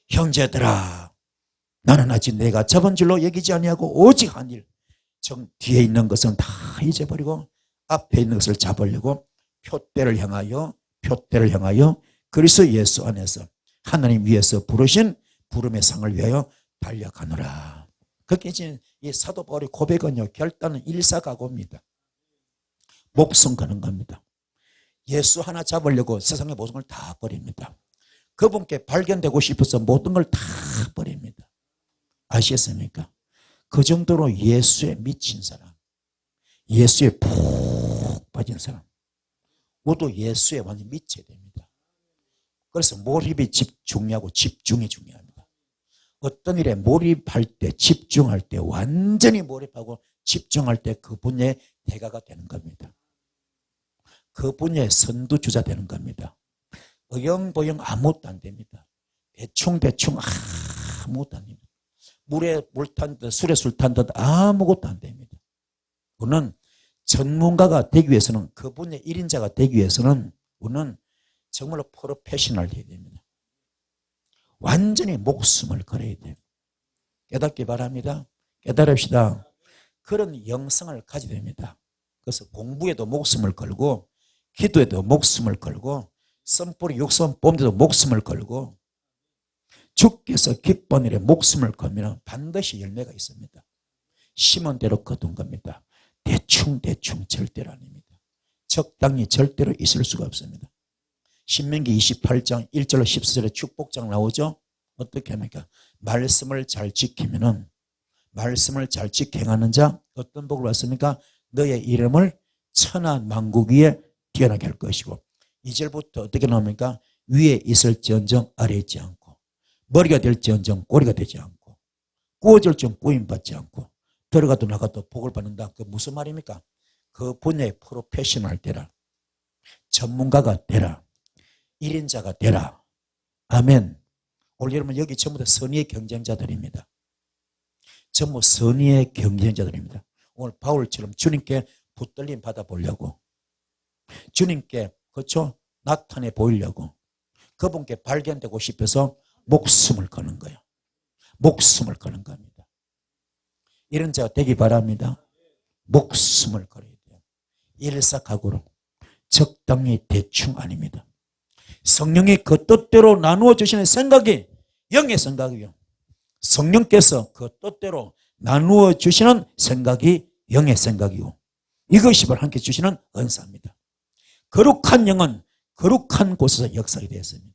형제들아 나는 아직 내가 잡은 줄로 여기지 아니하고 오직 한 일 뒤에 있는 것은 다 잊어버리고 앞에 있는 것을 잡으려고 표대를 향하여 그리스도 예수 안에서 하나님 위에서 부르신 부름의 상을 위하여 달려가노라. 그게 이제 이 사도 바울의 고백은요 결단은 일사각오입니다. 목숨 거는 겁니다. 예수 하나 잡으려고 세상의 모든 걸 다 버립니다. 그분께 발견되고 싶어서 모든 걸 다 버립니다. 아시겠습니까? 그 정도로 예수에 미친 사람, 예수에 푹 빠진 사람 모두 예수에 완전히 미쳐야 됩니다. 그래서 몰입이 중요하고 집중이 중요합니다. 어떤 일에 몰입할 때 집중할 때 완전히 몰입하고 집중할 때 그 분야의 대가가 되는 겁니다. 그 분야의 선두주자 되는 겁니다. 어영부영 아무것도 안 됩니다. 대충 아무것도 안 됩니다. 물에 물 탄 듯 술에 술 탄 듯 아무것도 안 됩니다. 우리는 전문가가 되기 위해서는 그 분야의 1인자가 되기 위해서는 우리는 정말로 프로페셔널 되어야 됩니다. 완전히 목숨을 걸어야 돼요. 깨닫기 바랍니다. 깨달읍시다. 그런 영성을 가져야 됩니다. 그래서 공부에도 목숨을 걸고 기도에도 목숨을 걸고 썸뿌리 육선 뽑는데도 목숨을 걸고 주께서 기쁜 일에 목숨을 걸면 반드시 열매가 있습니다. 심은 대로 거둔 겁니다. 대충 절대로 아닙니다. 적당히 절대로 있을 수가 없습니다. 신명기 28장 1절로 14절에 축복장 나오죠. 어떻게 합니까? 말씀을 잘 지키면은 말씀을 잘 지켜 행하는 자 어떤 복을 받습니까? 너의 이름을 천하 만국 위에 뛰어나게 할 것이고 2절부터 어떻게 나옵니까? 위에 있을지언정 아래에 있지 않고 머리가 될지언정 꼬리가 되지 않고 구워질지언정 구임받지 않고 들어가도 나가도 복을 받는다. 그 무슨 말입니까? 그 분야의 프로페셔널 되라. 전문가가 되라. 1인자가 되라. 아멘. 오늘 여러분 여기 전부 다 선의의 경쟁자들입니다. 전부 선의의 경쟁자들입니다. 오늘 바울처럼 주님께 붙들림 받아보려고 주님께 그렇죠? 나타내 보이려고 그분께 발견되고 싶어서 목숨을 거는 거예요. 목숨을 거는 겁니다. 이런 자가 되기 바랍니다. 목숨을 걸어야 돼요. 일사각오로 적당히 대충 아닙니다. 성령이 그 뜻대로 나누어 주시는 생각이 영의 생각이요. 성령께서 그 뜻대로 나누어 주시는 생각이 영의 생각이요. 이것이 바로 함께 주시는 은사입니다. 거룩한 영은 거룩한 곳에서 역사하게 되었습니다.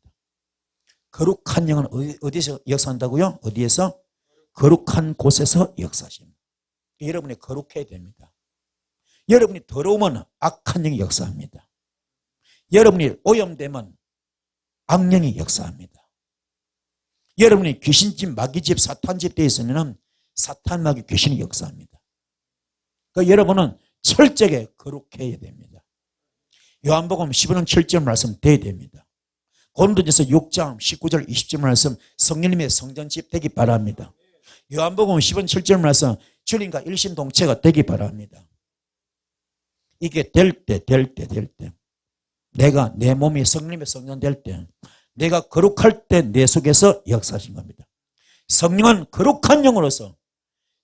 거룩한 영은 어디서 역사한다고요? 어디에서? 거룩한 곳에서 역사하십니다. 여러분이 거룩해야 됩니다. 여러분이 더러우면 악한 영이 역사합니다. 여러분이 오염되면 악령이 역사합니다. 여러분이 귀신집, 마귀집, 사탄집 되어 있으면 사탄, 마귀, 귀신이 역사합니다. 그러니까 여러분은 철저하게 거룩해야 됩니다. 요한복음 15장 7절 말씀 돼야 됩니다. 고린도전서 6장 19절 20절 말씀 성령님의 성전집 되기 바랍니다. 요한복음 15장 7절 말씀 주님과 일심동체가 되기 바랍니다. 이게 될 때 내가 내 몸이 성령님의 성전 될 때 내가 거룩할 때 내 속에서 역사하신 겁니다. 성령은 거룩한 영으로서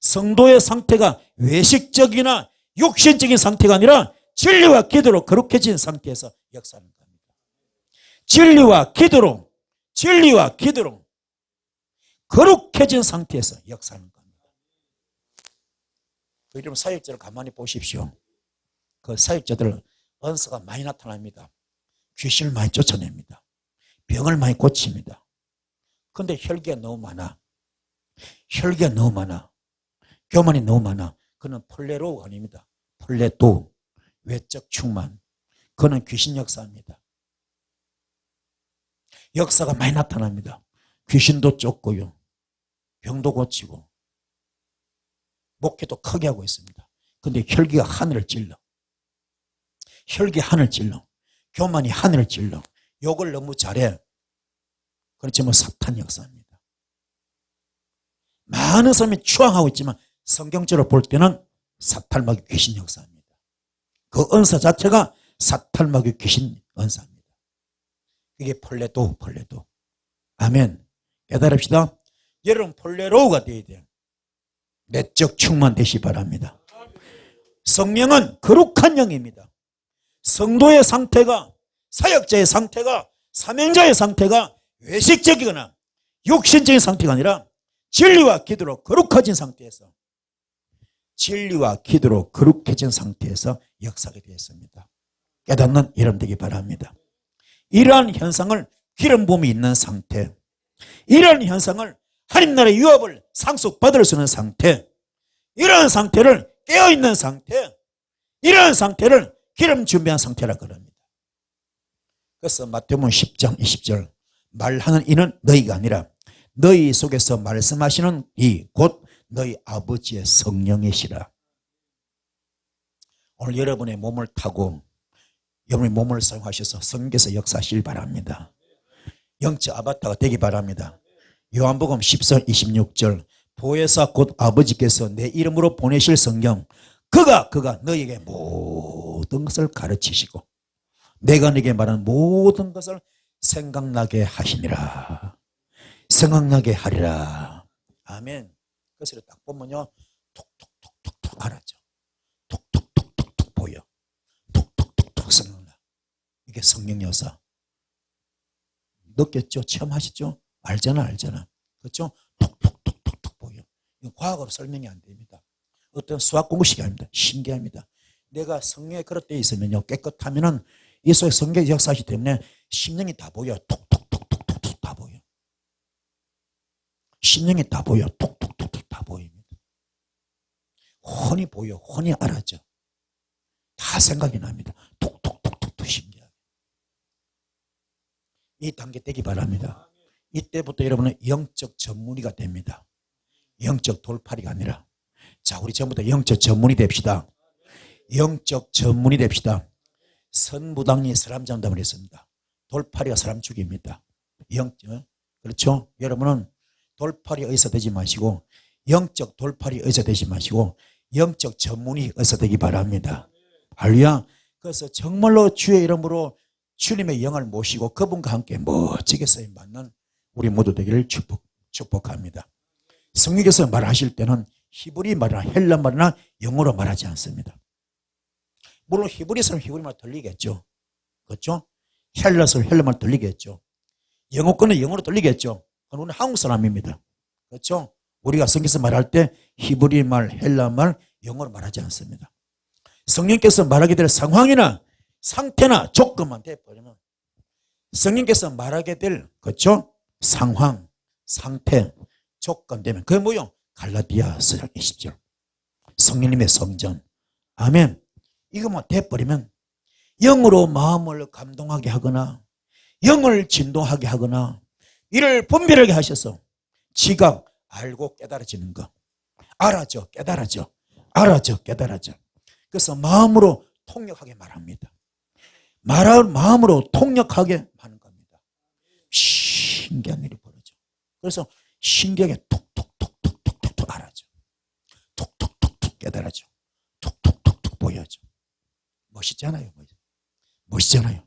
성도의 상태가 외식적이나 육신적인 상태가 아니라 진리와 기도로 거룩해진 상태에서 역사하는 겁니다. 진리와 기도로 거룩해진 상태에서 역사하는 겁니다. 여러분 사역자를 가만히 보십시오. 그 사역자들 은사가 많이 나타납니다. 귀신을 많이 쫓아냅니다. 병을 많이 고칩니다. 그런데 혈기가 너무 많아. 교만이 너무 많아. 그는 폴레로우가 아닙니다. 폴레도, 외적 충만. 그는 귀신 역사입니다. 역사가 많이 나타납니다. 귀신도 쫓고요. 병도 고치고 목회도 크게 하고 있습니다. 그런데 혈기가 하늘을 찔러. 교만이 하늘을 찔러. 욕을 너무 잘해. 그렇지만 사탄 역사입니다. 많은 사람이 추앙하고 있지만 성경적으로 볼 때는 사탈마귀 귀신 역사입니다. 그 은사 자체가 사탈마귀 귀신 은사입니다. 이게 폴레도. 아멘. 깨달읍시다. 여러분 폴레로우가 되어야 돼요. 내적 충만되시 바랍니다. 성령은 거룩한 영입니다. 성도의 상태가, 사역자의 상태가, 사명자의 상태가 외식적이거나 육신적인 상태가 아니라 진리와 기도로 거룩해진 상태에서 역사하게 되었습니다. 깨닫는 여러분 되기 바랍니다. 이러한 현상을 기름 부음이 있는 상태, 이러한 현상을 하나님 나라의 유업을 상속받을 수 있는 상태, 이러한 상태를 깨어있는 상태, 이러한 상태를 기름 준비한 상태라 그럽니다. 그래서 마태복음 10장 20절 말하는 이는 너희가 아니라 너희 속에서 말씀하시는 이 곧 너희 아버지의 성령이시라. 오늘 여러분의 몸을 타고 여러분의 몸을 사용하셔서 성경에서 역사하시길 바랍니다. 영적 아바타가 되기 바랍니다. 요한복음 10장 26절 보혜사 곧 아버지께서 내 이름으로 보내실 성령 그가 너희에게 모든 것을 가르치시고 내가 너에게 말하는 모든 것을 생각나게 하시니라. 생각나게 하리라. 아멘. 그것을 딱 보면요, 톡톡톡톡톡 알았죠. 톡톡톡톡톡 보여. 톡톡톡톡 생각나. 이게 성령 역사. 느꼈죠? 체험하시죠? 알잖아. 그렇죠? 톡톡톡톡톡 보여. 이거 과학으로 설명이 안 됩니다. 어떤 수학 공식이 아닙니다. 신기합니다. 내가 성령에 그릇되어 있으면요, 깨끗하면은 이 속에 성경의 역사이기 때문에 심령이 다 보여. 톡톡톡톡톡 다 보여. 심령이 다 보여. 톡톡톡톡 다 보입니다. 훤히 보여. 훤히 알아져. 다 생각이 납니다. 톡톡톡톡 신기하게. 이 단계 되기 바랍니다. 이때부터 여러분은 영적 전문의가 됩니다. 영적 돌팔이가 아니라. 자, 우리 전부터 영적 전문의 됩시다. 영적 전문의 됩시다. 선무당이 사람 잡는다고 그랬습니다. 돌팔이가 사람 죽입니다. 그렇죠? 여러분은 돌팔이 의사 되지 마시고 영적 돌팔이 의사 되지 마시고 영적 전문의 의사 되기 바랍니다. 할렐루야. 그래서 정말로 주의 이름으로 주님의 영을 모시고 그분과 함께 멋지게 쓰임 받는 우리 모두 되기를 축복합니다. 성령께서 말하실 때는 히브리 말이나 헬라 말이나 영어로 말하지 않습니다. 물론 히브리서는 히브리말 들리겠죠. 그렇죠? 헬라서는 헬라말 들리겠죠. 영어권은 영어로 들리겠죠. 우리는 한국 사람입니다. 그렇죠? 우리가 성경에서 말할 때 히브리말, 헬라말, 영어로 말하지 않습니다. 성령께서 말하게 될 상황이나 상태나 조건만 돼버리면 성령께서 말하게 될 그렇죠? 상황, 상태, 조건 되면 그게 뭐요? 갈라디아서 20절 성령님의 성전. 아멘. 이거만 돼버리면 영으로 마음을 감동하게 하거나 영을 진동하게 하거나 이를 분별하게 하셔서 지각 알고 깨달아지는 거. 알아져 깨달아져. 알아져 깨달아져. 그래서 마음으로 통역하게 말합니다. 마음으로 통역하게 하는 겁니다. 신기한 일이 벌어져. 그래서 신기하게 톡톡톡톡톡톡 알아져. 톡톡톡톡 깨달아져. 톡톡톡톡 보여져. 멋있잖아요. 멋있잖아요.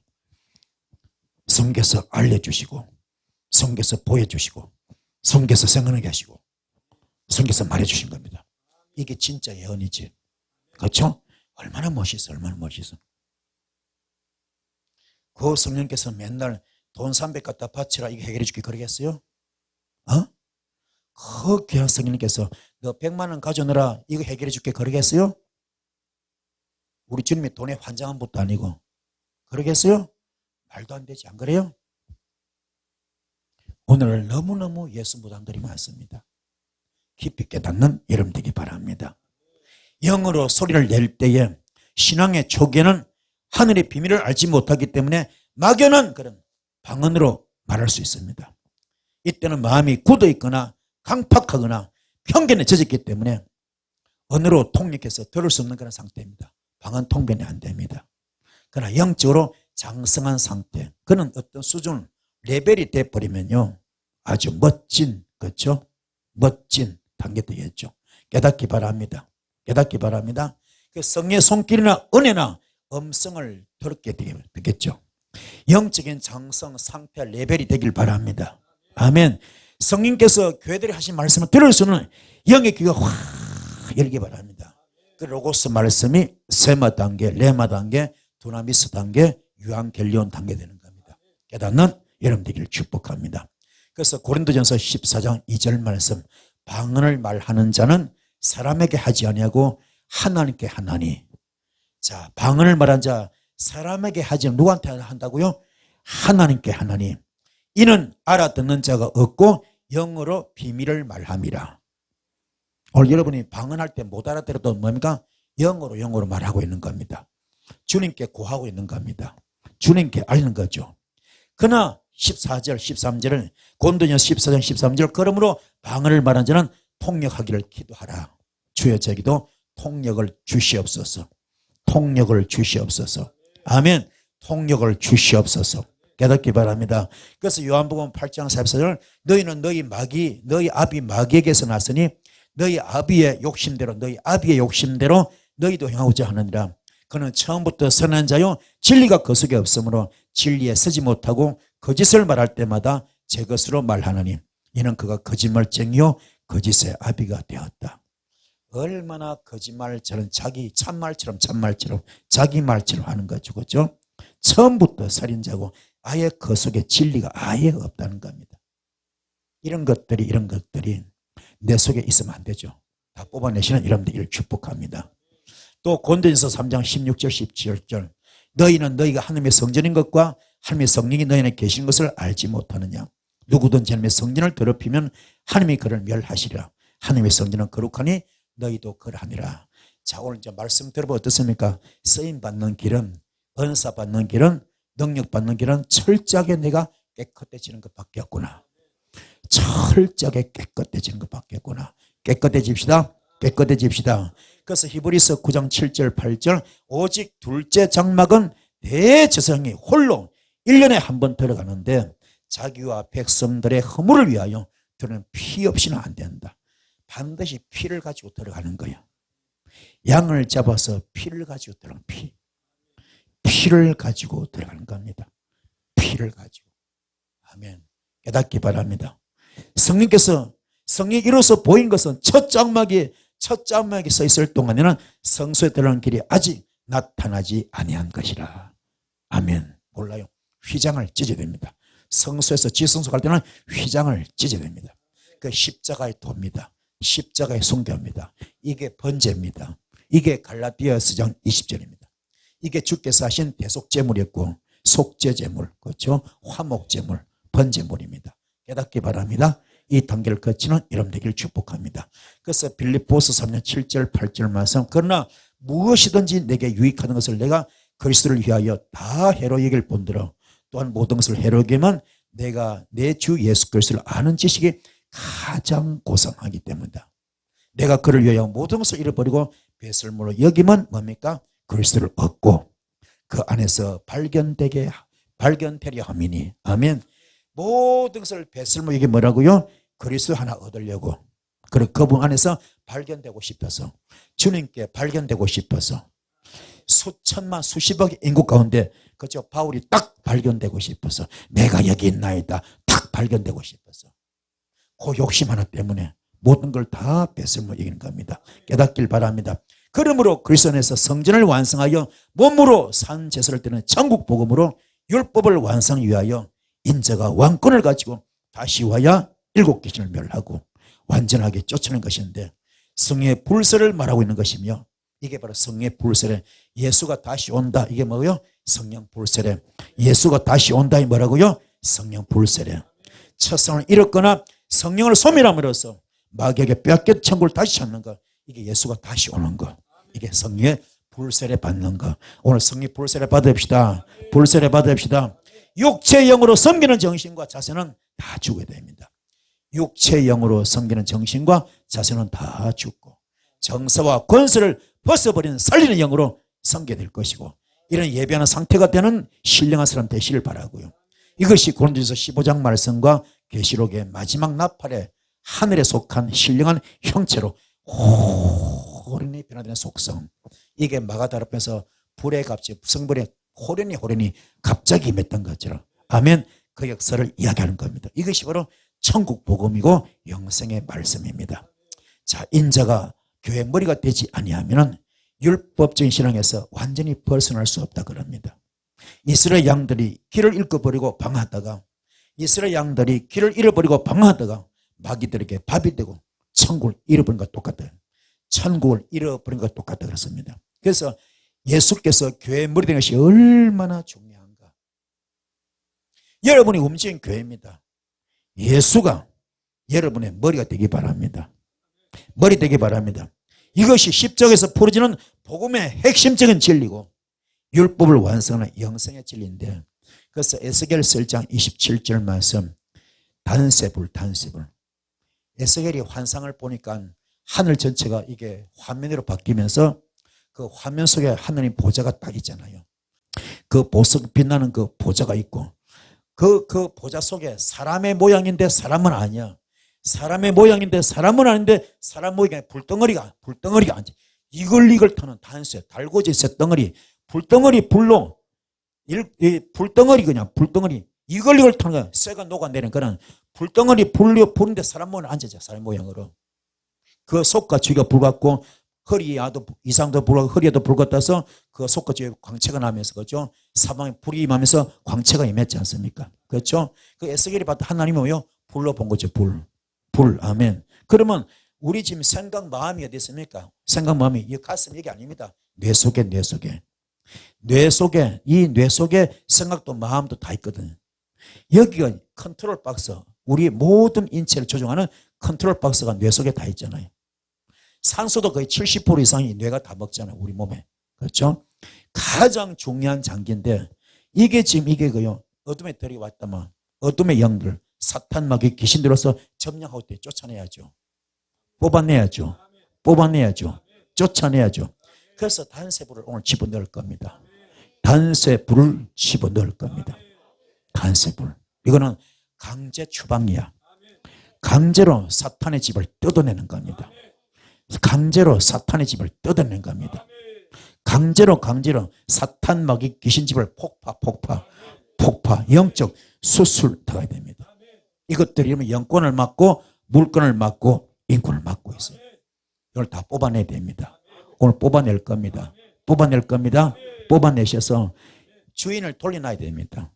성경에서 알려주시고 성경에서 보여주시고 성경에서 생각하게 하시고 성경에서 말해주신 겁니다. 이게 진짜 예언이지. 그렇죠? 얼마나 멋있어, 얼마나 멋있어. 그 성령께서 맨날 돈 300 갖다 바치라 이거 해결해 줄게 그러겠어요? 그 귀한 성령님께서 너 100만 원 가져오너라 이거 해결해 줄게 그러겠어요? 우리 주님이 돈에 환장한 것도 아니고 그러겠어요? 말도 안 되지, 안 그래요? 오늘 너무너무 예수 무당들이 많습니다. 깊이 깨닫는 여러분 되기 바랍니다. 영어로 소리를 낼 때에 신앙의 초기에는 하늘의 비밀을 알지 못하기 때문에 막연한 그런 방언으로 말할 수 있습니다. 이때는 마음이 굳어 있거나 강팍하거나 편견에 젖었기 때문에 언어로 통역해서 들을 수 없는 그런 상태입니다. 방언 통변이 안 됩니다. 그러나 영적으로 장성한 상태, 그는 어떤 수준, 레벨이 돼버리면요 아주 멋진, 그렇죠? 멋진 단계 되겠죠. 깨닫기 바랍니다. 깨닫기 바랍니다. 그 성령의 손길이나 은혜나 음성을 들었게 되겠죠. 영적인 장성 상태 레벨이 되길 바랍니다. 아멘. 성령께서 교회들이 하신 말씀을 들을 수는 영의 귀가 확 열기 바랍니다. 그 로고스 말씀이 세마 단계, 레마 단계, 두나미스 단계, 유앙겔리온 단계 되는 겁니다. 깨닫는 여러분 되기를 축복합니다. 그래서 고린도전서 14장 2절 말씀, 방언을 말하는 자는 사람에게 하지 아니하고 하나님께 하나니. 자, 방언을 말한 자 사람에게 하지 누구한테 한다고요? 하나님께 하나니. 이는 알아듣는 자가 없고 영어로 비밀을 말함이라. 오늘 여러분이 방언할 때 못 알아들어도 뭡니까? 영어로 말하고 있는 겁니다. 주님께 고하고 있는 겁니다. 주님께 알는 거죠. 그러나 14절 13절은 고린도전서 14장 13절, 그러므로 방언을 말한 자는 통역하기를 기도하라. 주여 저기도 통역을 주시옵소서. 통역을 주시옵소서. 아멘. 통역을 주시옵소서. 깨닫기 바랍니다. 그래서 요한복음 8장 44절, 너희는 너희 아비 마귀에게서 났으니 너희 아비의 욕심대로 너희도 행하고자 하느니라. 그는 처음부터 선한 자요 진리가 그 속에 없으므로 진리에 서지 못하고 거짓을 말할 때마다 제 것으로 말하느니 이는 그가 거짓말쟁이요 거짓의 아비가 되었다. 얼마나 거짓말처럼 자기 참말처럼 자기 말처럼 하는 거죠. 그렇죠? 처음부터 살인자고 아예 그 속에 진리가 아예 없다는 겁니다. 이런 것들이 내 속에 있으면 안 되죠. 다 뽑아내시는 여러분들을 축복합니다. 또 고린도전서 3장 16절 17절, 너희는 너희가 하나님의 성전인 것과 하나님의 성령이 너희 안에 계신 것을 알지 못하느냐. 누구든지 하나님의 성전을 더럽히면 하나님이 그를 멸하시리라. 하나님의 성전은 거룩하니 너희도 그러하니라. 자, 오늘 이제 말씀 들어보면 어떻습니까? 쓰임 받는 길은, 은사 받는 길은, 능력 받는 길은 철저하게 내가 깨끗해지는 것밖에 없구나. 철저하게 깨끗해지는 것밖에 없구나. 깨끗해집시다. 그래서 히브리서 9장 7절 8절, 오직 둘째 장막은 대제사장이 홀로 1년에 한 번 들어가는데 자기와 백성들의 허물을 위하여 들어는 피 없이는 안 된다. 반드시 피를 가지고 들어가는 거예요. 양을 잡아서 피를 가지고 들어가는 피를 가지고 들어가는 겁니다. 피를 가지고. 아멘. 깨닫기 바랍니다. 성령께서 성령이 이로써 보인 것은 첫 장막이 서 있을 동안에는 성소에 들어가는 길이 아직 나타나지 아니한 것이라. 아멘. 몰라요. 휘장을 찢어야 됩니다. 성소에서 지성소 갈 때는 휘장을 찢어야 됩니다. 그 십자가의 도입니다. 십자가의 순교입니다. 이게 번제입니다. 이게 갈라디아서 4장 20절입니다. 이게 주께서 하신 대속제물이었고 속죄제물, 그렇죠? 화목제물, 번제물입니다. 깨닫기 바랍니다. 이 단계를 거치는 여러분 되기를 축복합니다. 그래서 빌립보서 3장 7절 8절 말씀, 그러나 무엇이든지 내게 유익하는 것을 내가 그리스도를 위하여 다 해로 여길 본대로 또한 모든 것을 해로 여기면 내가 내 주 예수 그리스도를 아는 지식이 가장 고상하기 때문이다. 내가 그를 위하여 모든 것을 잃어버리고 배설물로 여기면 뭡니까? 그리스도를 얻고 그 안에서 발견되려 함이니. 아멘. 모든 것을 배설물, 이게 뭐라고요? 그리스도 하나 얻으려고. 그리고 그분 안에서 발견되고 싶어서, 주님께 발견되고 싶어서, 수천만 수십억 인구 가운데 그저 바울이 딱 발견되고 싶어서 내가 여기 있나이다 딱 발견되고 싶어서 그 욕심 하나 때문에 모든 걸 다 뺏으며 이기는 겁니다. 깨닫길 바랍니다. 그러므로 그리스도 안에서 성전을 완성하여 몸으로 산 제사를 드리는 천국 복음으로 율법을 완성하기 위하여 인자가 왕권을 가지고 다시 와야 일곱 귀신을 멸하고 완전하게 쫓아내는 것인데, 성령의 불세를 말하고 있는 것이며, 이게 바로 성령의 불세래. 예수가 다시 온다. 이게 뭐예요? 성령 불세래. 예수가 다시 온다. 이 뭐라고요? 성령 불세래. 첫성을 잃었거나 성령을 소멸함으로써 마귀에게 빼앗겨 천국을 다시 찾는 것, 이게 예수가 다시 오는 것, 이게 성령의 불세례 받는 것. 오늘 성령 불세례 받읍시다. 불세례 받읍시다. 육체의 영으로 섬기는 정신과 자세는 다 죽어야 됩니다. 육체의 영으로 섬기는 정신과 자세는 다 죽고 정사와 권세를 벗어버리는 살리는 영으로 섬겨야 될 것이고, 이런 예배하는 상태가 되는 신령한 사람 되시길 바라고요. 이것이 고린도전서 15장 말씀과 계시록의 마지막 나팔에 하늘에 속한 신령한 형체로 호련히 변화되는 속성, 이게 마가다라 앞에서 불의 값이 성불에 호련히 갑자기 임했던 것처럼, 아멘, 그 역사를 이야기하는 겁니다. 이것이 바로 천국 복음이고 영생의 말씀입니다. 자, 인자가 교회 머리가 되지 아니하면은 율법적인 신앙에서 완전히 벗어날 수 없다 그럽니다. 이스라엘 양들이 길을 잃어버리고 방황하다가, 이스라엘 양들이 길을 잃어버리고 방황하다가 마귀들에게 밥이 되고 천국을 잃어버린 것과 똑같아요. 천국을 잃어버린 것과 똑같다 그랬습니다. 그래서 예수께서 교회의 머리 되는 것이 얼마나 중요한가. 여러분이 움직인 교회입니다. 예수가 여러분의 머리가 되기 바랍니다. 머리 되기 바랍니다. 이것이 십자가에서 풀어지는 복음의 핵심적인 진리고 율법을 완성하는 영생의 진리인데, 그래서 에스겔 1장 27절 말씀, 단세불. 에스겔이 환상을 보니까 하늘 전체가 이게 화면으로 바뀌면서 그 화면 속에 하느님 보좌가 딱 있잖아요. 그 보석 빛나는 그 보좌가 있고, 그 보좌 속에 사람의 모양인데 사람은 아니야. 사람의 모양인데 사람은 아닌데 사람 모양이 불덩어리가 앉아. 이걸 타는 단쇠, 달고지 쇳덩어리, 불덩어리 불덩어리 그냥 불덩어리 이걸 타는 거야. 쇠가 녹아내리는 그런 불덩어리 부는데 사람 모양 앉아져. 사람 모양으로. 그 속과 주위가 불같고 허리에도 이상도 불같고 허리에도 불같 떠서 그 속과 주위에 광채가 나면서, 그렇죠? 사방에 불이 임하면서 광채가 임했지 않습니까? 그렇죠? 그 에스겔이 봤던 하나님이 뭐요? 불로 본 거죠. 불. 아멘. 그러면 우리 지금 생각 마음이 어디 있습니까? 생각 마음이 이 가슴 얘기 아닙니다. 뇌 속에 이 뇌 속에 생각도 마음도 다 있거든요. 여기가 컨트롤 박스, 우리 모든 인체를 조종하는 컨트롤 박스가 뇌 속에 다 있잖아요. 산소도 거의 70% 이상이 뇌가 다 먹잖아요. 우리 몸에. 그렇죠? 가장 중요한 장기인데, 이게 지금 그요. 어둠에 들이왔다면 어둠의 영들, 사탄 마귀 귀신들로서 점령하고 때 쫓아내야죠. 뽑아내야죠. 쫓아내야죠. 그래서 단세불을 오늘 집어넣을 겁니다. 단세불을 집어넣을 겁니다. 단세불. 이거는 강제 추방이야. 강제로 사탄의 집을 뜯어내는 겁니다. 강제로 사탄의 집을 뜯어내는 겁니다. 강제로 사탄 마귀 귀신 집을 폭파, 영적 수술 들어가야 됩니다. 이것들이 영권을 막고 물권을 막고 인권을 막고 있어요. 이걸 다 뽑아내야 됩니다. 오늘 뽑아낼 겁니다. 뽑아내셔서 주인을 돌려놔야 됩니다.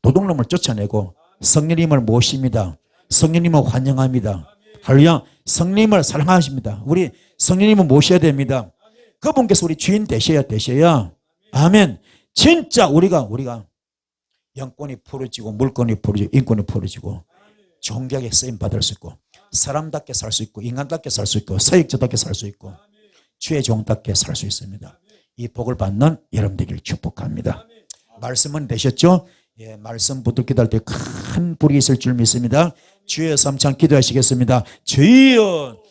도둑놈을 쫓아내고 성령님을 모십니다. 성령님을 환영합니다. 할렐루야. 성령님을 사랑하십니다. 우리 성령님을 모셔야 됩니다. 그분께서 우리 주인 되셔야 아멘. 진짜 우리가 영권이 풀어지고 물권이 풀어지고 인권이 풀어지고 존귀하게 쓰임 받을 수 있고 사람답게 살 수 있고 인간답게 살 수 있고 서익자답게 살 수 있고 주의 종답게 살 수 있습니다. 이 복을 받는 여러분 되기를 축복합니다. 말씀은 되셨죠? 예, 말씀 붙들기 할 때 큰 불이 있을 줄 믿습니다. 주여 삼창 기도하시겠습니다. 주여